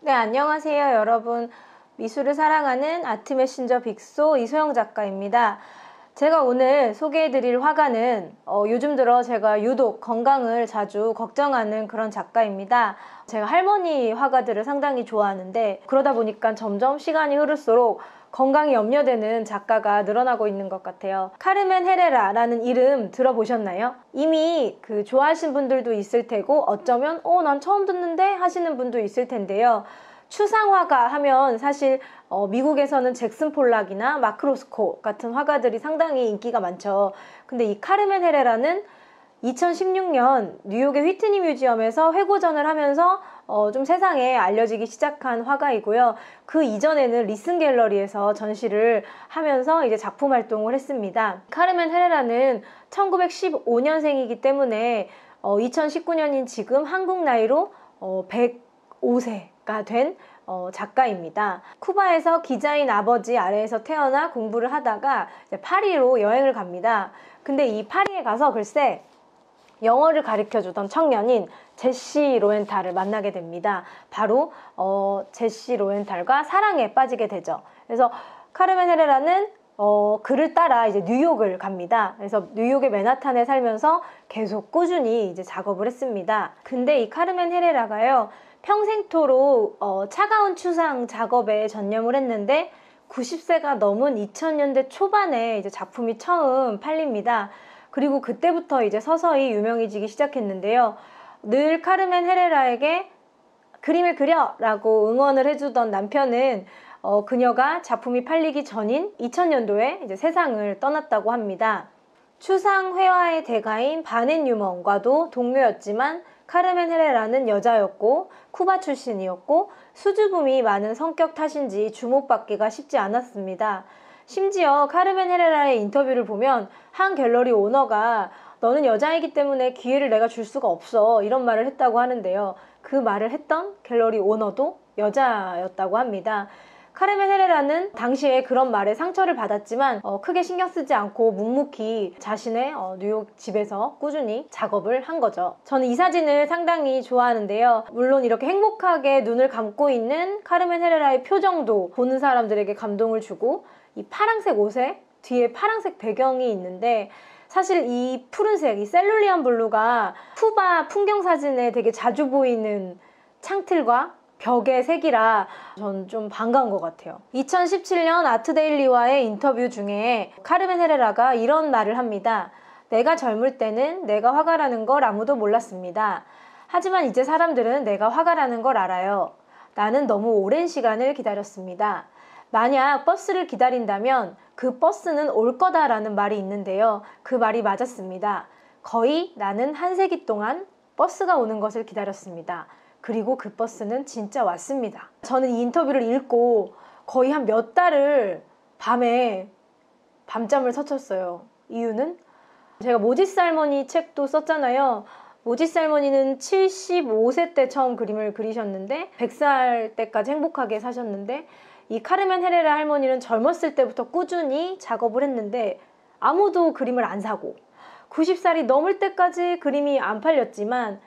네, 안녕하세요, 여러분. 미술을 사랑하는 아트메신저 빅소 이소영 작가입니다. 제가 오늘 소개해드릴 화가는 요즘 들어 제가 유독 건강을 자주 걱정하는 그런 작가입니다. 제가 할머니 화가들을 상당히 좋아하는데 그러다 보니까 점점 시간이 흐를수록 건강이 염려되는 작가가 늘어나고 있는 것 같아요. 카르멘 헤레라라는 이름 들어보셨나요? 이미 좋아하시는 분들도 있을 테고 어쩌면 난 처음 듣는데 하시는 분도 있을 텐데요. 추상화가 하면 사실 미국에서는 잭슨 폴락이나 마크 로스코 같은 화가들이 상당히 인기가 많죠. 근데 이 카르멘 헤레라는 2016년 뉴욕의 휘트니 뮤지엄에서 회고전을 하면서 좀 세상에 알려지기 시작한 화가이고요. 그 이전에는 리슨 갤러리에서 전시를 하면서 이제 작품 활동을 했습니다. 카르멘 헤레라는 1915년생이기 때문에 2019년인 지금 한국 나이로 105세가 된 작가입니다. 쿠바에서 기자인 아버지 아래에서 태어나 공부를 하다가 이제 파리로 여행을 갑니다. 근데 이 파리에 가서 글쎄 영어를 가르쳐주던 청년인 제시 로엔탈을 만나게 됩니다. 바로 제시 로엔탈과 사랑에 빠지게 되죠. 그래서 카르멘 헤레라는 그를 따라 이제 뉴욕을 갑니다. 그래서 뉴욕의 맨하탄에 살면서 계속 꾸준히 이제 작업을 했습니다. 근데 이 카르멘 헤레라가요, 평생토록 차가운 추상 작업에 전념을 했는데 90세가 넘은 2000년대 초반에 이제 작품이 처음 팔립니다. 그리고 그때부터 이제 서서히 유명해지기 시작했는데요. 늘 카르멘 헤레라에게 그림을 그려! 라고 응원을 해주던 남편은 그녀가 작품이 팔리기 전인 2000년도에 이제 세상을 떠났다고 합니다. 추상 회화의 대가인 바넨 유먼과도 동료였지만 카르멘 헤레라는 여자였고 쿠바 출신이었고 수줍음이 많은 성격 탓인지 주목받기가 쉽지 않았습니다. 심지어 카르멘 헤레라의 인터뷰를 보면 한 갤러리 오너가 너는 여자이기 때문에 기회를 내가 줄 수가 없어 이런 말을 했다고 하는데요. 그 말을 했던 갤러리 오너도 여자였다고 합니다. 카르멘 헤레라는 당시에 그런 말에 상처를 받았지만 크게 신경 쓰지 않고 묵묵히 자신의 뉴욕 집에서 꾸준히 작업을 한 거죠. 저는 이 사진을 상당히 좋아하는데요. 물론 이렇게 행복하게 눈을 감고 있는 카르멘 헤레라의 표정도 보는 사람들에게 감동을 주고 이 파란색 옷에 뒤에 파란색 배경이 있는데 사실 이 푸른색, 이 셀룰리안 블루가 쿠바 풍경 사진에 되게 자주 보이는 창틀과 벽의 색이라 전 좀 반가운 것 같아요. 2017년 아트데일리와의 인터뷰 중에 카르멘 헤레라가 이런 말을 합니다. 내가 젊을 때는 내가 화가라는 걸 아무도 몰랐습니다. 하지만 이제 사람들은 내가 화가라는 걸 알아요. 나는 너무 오랜 시간을 기다렸습니다. 만약 버스를 기다린다면 그 버스는 올 거다라는 말이 있는데요. 그 말이 맞았습니다. 거의 나는 한 세기 동안 버스가 오는 것을 기다렸습니다. 그리고 그 버스는 진짜 왔습니다. 저는 이 인터뷰를 읽고 거의 한 몇 달을 밤에 밤잠을 설쳤어요. 이유는 제가 모지스 할머니 책도 썼잖아요. 모지스 할머니는 75세 때 처음 그림을 그리셨는데 100살 때까지 행복하게 사셨는데 이 카르멘 헤레라 할머니는 젊었을 때부터 꾸준히 작업을 했는데 아무도 그림을 안 사고 90살이 넘을 때까지 그림이 안 팔렸지만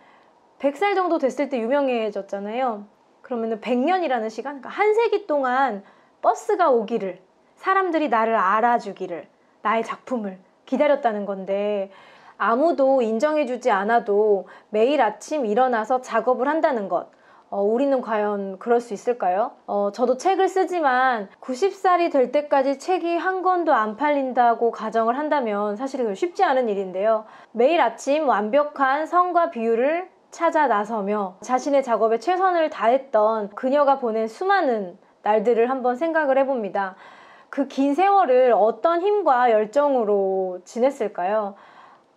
100살 정도 됐을 때 유명해졌잖아요. 그러면 100년이라는 시간, 그러니까 한 세기 동안 버스가 오기를, 사람들이 나를 알아주기를, 나의 작품을 기다렸다는 건데 아무도 인정해주지 않아도 매일 아침 일어나서 작업을 한다는 것, 우리는 과연 그럴 수 있을까요? 저도 책을 쓰지만 90살이 될 때까지 책이 한 권도 안 팔린다고 가정을 한다면 사실 쉽지 않은 일인데요. 매일 아침 완벽한 선과 비율을 찾아 나서며 자신의 작업에 최선을 다했던 그녀가 보낸 수많은 날들을 한번 생각을 해봅니다. 그 긴 세월을 어떤 힘과 열정으로 지냈을까요?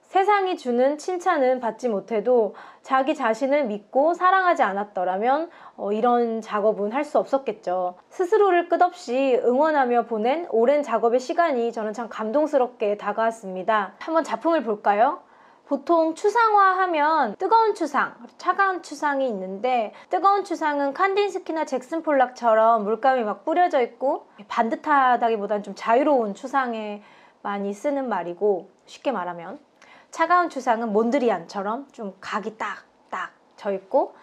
세상이 주는 칭찬은 받지 못해도 자기 자신을 믿고 사랑하지 않았더라면 이런 작업은 할 수 없었겠죠. 스스로를 끝없이 응원하며 보낸 오랜 작업의 시간이 저는 참 감동스럽게 다가왔습니다. 한번 작품을 볼까요? 보통 추상화하면 뜨거운 추상, 차가운 추상이 있는데 뜨거운 추상은 칸딘스키나 잭슨 폴락처럼 물감이 막 뿌려져 있고 반듯하다기보다는 좀 자유로운 추상에 많이 쓰는 말이고, 쉽게 말하면 차가운 추상은 몬드리안처럼 좀 각이 딱딱 져 있고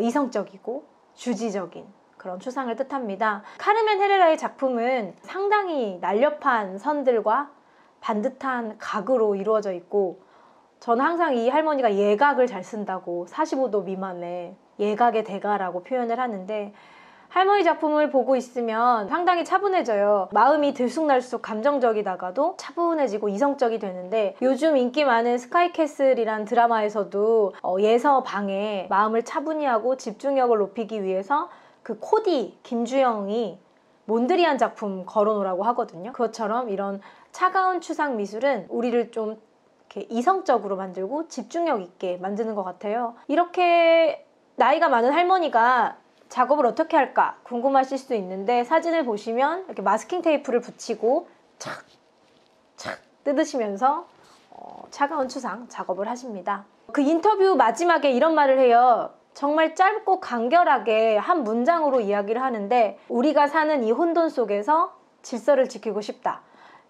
이성적이고 주지적인 그런 추상을 뜻합니다. 카르멘 헤레라의 작품은 상당히 날렵한 선들과 반듯한 각으로 이루어져 있고, 저는 항상 이 할머니가 예각을 잘 쓴다고, 45도 미만의 예각의 대가라고 표현을 하는데, 할머니 작품을 보고 있으면 상당히 차분해져요. 마음이 들쑥날쑥 감정적이다가도 차분해지고 이성적이 되는데, 요즘 인기 많은 스카이캐슬이란 드라마에서도 예서 방에 마음을 차분히 하고 집중력을 높이기 위해서 그 코디 김주영이 몬드리안 작품 걸어놓으라고 하거든요. 그것처럼 이런 차가운 추상 미술은 우리를 좀 이렇게 이성적으로 만들고 집중력 있게 만드는 것 같아요. 이렇게 나이가 많은 할머니가 작업을 어떻게 할까 궁금하실 수 있는데, 사진을 보시면 이렇게 마스킹 테이프를 붙이고 착 뜯으시면서 차가운 추상 작업을 하십니다. 그 인터뷰 마지막에 이런 말을 해요. 정말 짧고 간결하게 한 문장으로 이야기를 하는데, 우리가 사는 이 혼돈 속에서 질서를 지키고 싶다.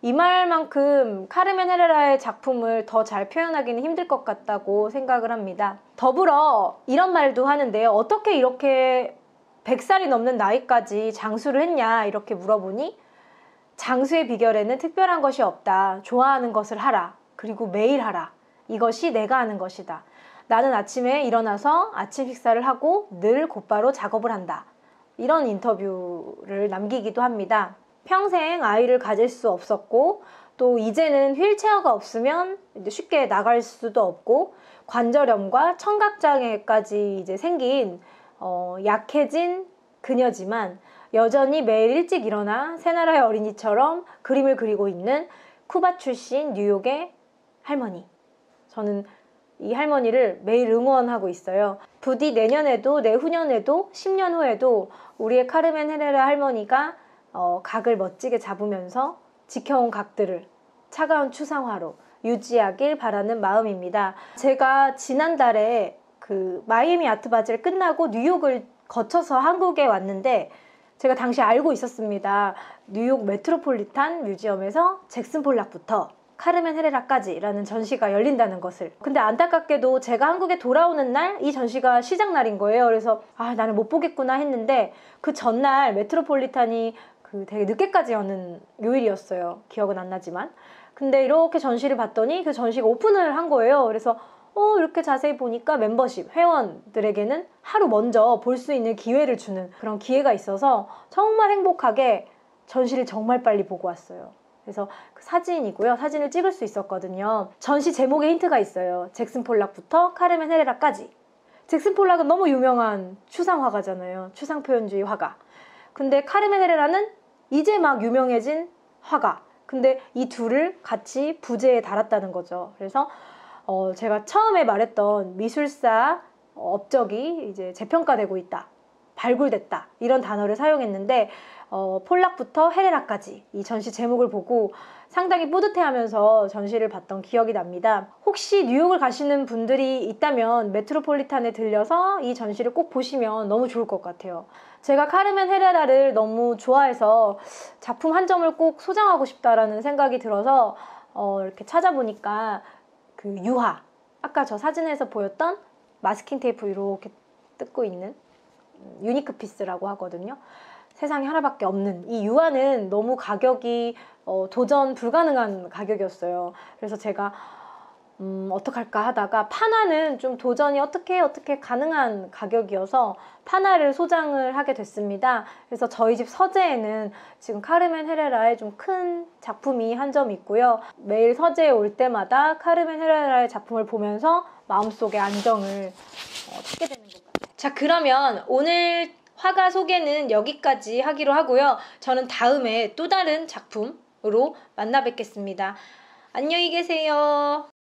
이 말만큼 카르멘 헤레라의 작품을 더 잘 표현하기는 힘들 것 같다고 생각을 합니다. 더불어 이런 말도 하는데요. 어떻게 이렇게 100살이 넘는 나이까지 장수를 했냐 이렇게 물어보니, 장수의 비결에는 특별한 것이 없다. 좋아하는 것을 하라. 그리고 매일 하라. 이것이 내가 하는 것이다. 나는 아침에 일어나서 아침 식사를 하고 늘 곧바로 작업을 한다. 이런 인터뷰를 남기기도 합니다. 평생 아이를 가질 수 없었고, 또 이제는 휠체어가 없으면 이제 쉽게 나갈 수도 없고, 관절염과 청각장애까지 이제 생긴 약해진 그녀지만 여전히 매일 일찍 일어나 새나라의 어린이처럼 그림을 그리고 있는 쿠바 출신 뉴욕의 할머니. 저는 이 할머니를 매일 응원하고 있어요. 부디 내년에도 내후년에도 10년 후에도 우리의 카르멘 헤레라 할머니가 각을 멋지게 잡으면서 지켜온 각들을 차가운 추상화로 유지하길 바라는 마음입니다. 제가 지난달에 그 마이애미 아트바젤 끝나고 뉴욕을 거쳐서 한국에 왔는데, 제가 당시 알고 있었습니다. 뉴욕 메트로폴리탄 뮤지엄에서 잭슨 폴락부터 카르멘 헤레라까지 라는 전시가 열린다는 것을. 근데 안타깝게도 제가 한국에 돌아오는 날 이 전시가 시작 날인 거예요. 그래서 나는 못 보겠구나 했는데, 그 전날 메트로폴리탄이 되게 늦게까지 여는 요일이었어요. 기억은 안 나지만. 근데 이렇게 전시를 봤더니 그 전시가 오픈을 한 거예요. 그래서 이렇게 자세히 보니까 멤버십 회원들에게는 하루 먼저 볼 수 있는 기회를 주는 그런 기회가 있어서 정말 행복하게 전시를 정말 빨리 보고 왔어요. 그래서 그 사진이고요. 사진을 찍을 수 있었거든요. 전시 제목에 힌트가 있어요. 잭슨 폴락부터 카르멘 헤레라까지. 잭슨 폴락은 너무 유명한 추상 화가잖아요. 추상 표현주의 화가. 근데 카르멘 헤레라는 이제 막 유명해진 화가. 근데 이 둘을 같이 부제에 달았다는 거죠. 그래서 제가 처음에 말했던 미술사 업적이 이제 재평가되고 있다, 발굴됐다, 이런 단어를 사용했는데, 폴락부터 헤레라까지 이 전시 제목을 보고 상당히 뿌듯해하면서 전시를 봤던 기억이 납니다. 혹시 뉴욕을 가시는 분들이 있다면 메트로폴리탄에 들려서 이 전시를 꼭 보시면 너무 좋을 것 같아요. 제가 카르멘 헤레라를 너무 좋아해서 작품 한 점을 꼭 소장하고 싶다라는 생각이 들어서 이렇게 찾아보니까 그 유화, 아까 저 사진에서 보였던 마스킹 테이프 이렇게 뜯고 있는 유니크 피스라고 하거든요. 세상에 하나밖에 없는 이 유화는 너무 가격이 도전 불가능한 가격이었어요. 그래서 제가 어떡할까 하다가 판화는 좀 도전이 어떻게 가능한 가격이어서 판화를 소장을 하게 됐습니다. 그래서 저희 집 서재에는 지금 카르멘 헤레라의 좀 큰 작품이 한 점 있고요. 매일 서재에 올 때마다 카르멘 헤레라의 작품을 보면서 마음속에 안정을 찾게 되는 것 같아요. 자, 그러면 오늘 화가 소개는 여기까지 하기로 하고요. 저는 다음에 또 다른 작품으로 만나 뵙겠습니다. 안녕히 계세요.